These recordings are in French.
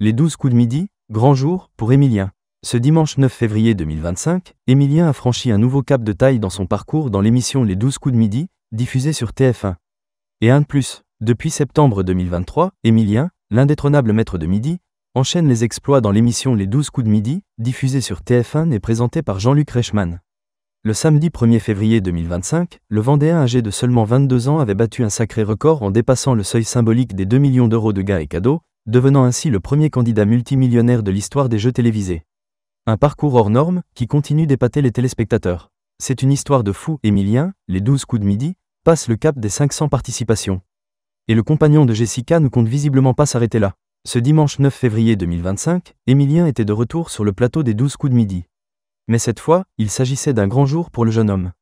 Les 12 coups de midi, grand jour pour Emilien. Ce dimanche 9 février 2025, Emilien a franchi un nouveau cap de taille dans son parcours dans l'émission Les 12 coups de midi, diffusée sur TF1. Et un de plus, depuis septembre 2023, Emilien, l'indétrônable maître de midi, enchaîne les exploits dans l'émission Les 12 coups de midi, diffusée sur TF1 et présentée par Jean-Luc Reichmann. Le samedi 1er février 2025, le Vendéen âgé de seulement 22 ans avait battu un sacré record en dépassant le seuil symbolique des 2 millions d'euros de gains et cadeaux, devenant ainsi le premier candidat multimillionnaire de l'histoire des jeux télévisés. Un parcours hors norme qui continue d'épater les téléspectateurs. C'est une histoire de fou. Emilien, les 12 coups de midi, passe le cap des 500 participations. Et le compagnon de Jessica ne compte visiblement pas s'arrêter là. Ce dimanche 9 février 2025, Emilien était de retour sur le plateau des 12 coups de midi. Mais cette fois, il s'agissait d'un grand jour pour le jeune homme.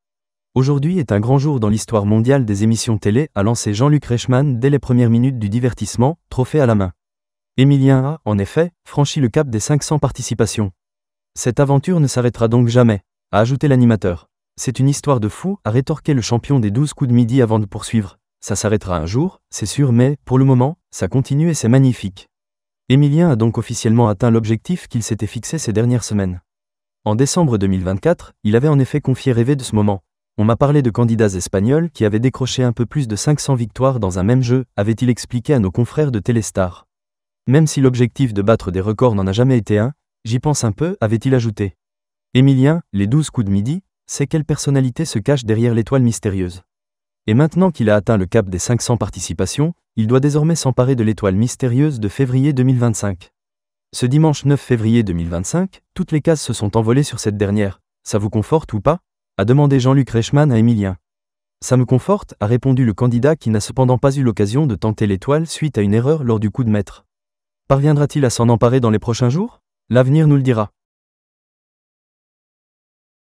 Aujourd'hui est un grand jour dans l'histoire mondiale des émissions télé, a lancé Jean-Luc Reichmann dès les premières minutes du divertissement, trophée à la main. Emilien a, en effet, franchi le cap des 500 participations. Cette aventure ne s'arrêtera donc jamais, a ajouté l'animateur. C'est une histoire de fou, a rétorqué le champion des 12 coups de midi avant de poursuivre. Ça s'arrêtera un jour, c'est sûr, mais, pour le moment, ça continue et c'est magnifique. Emilien a donc officiellement atteint l'objectif qu'il s'était fixé ces dernières semaines. En décembre 2024, il avait en effet confié rêver de ce moment. On m'a parlé de candidats espagnols qui avaient décroché un peu plus de 500 victoires dans un même jeu, avait-il expliqué à nos confrères de Téléstar. Même si l'objectif de battre des records n'en a jamais été un, j'y pense un peu, avait-il ajouté. Emilien, les 12 coups de midi, sait quelle personnalité se cache derrière l'étoile mystérieuse. Et maintenant qu'il a atteint le cap des 500 participations, il doit désormais s'emparer de l'étoile mystérieuse de février 2025. Ce dimanche 9 février 2025, toutes les cases se sont envolées sur cette dernière. Ça vous conforte ou pas ? A demandé Jean-Luc Reichmann à Emilien. Ça me conforte, a répondu le candidat qui n'a cependant pas eu l'occasion de tenter l'étoile suite à une erreur lors du coup de maître. Parviendra-t-il à s'en emparer dans les prochains jours ? L'avenir nous le dira.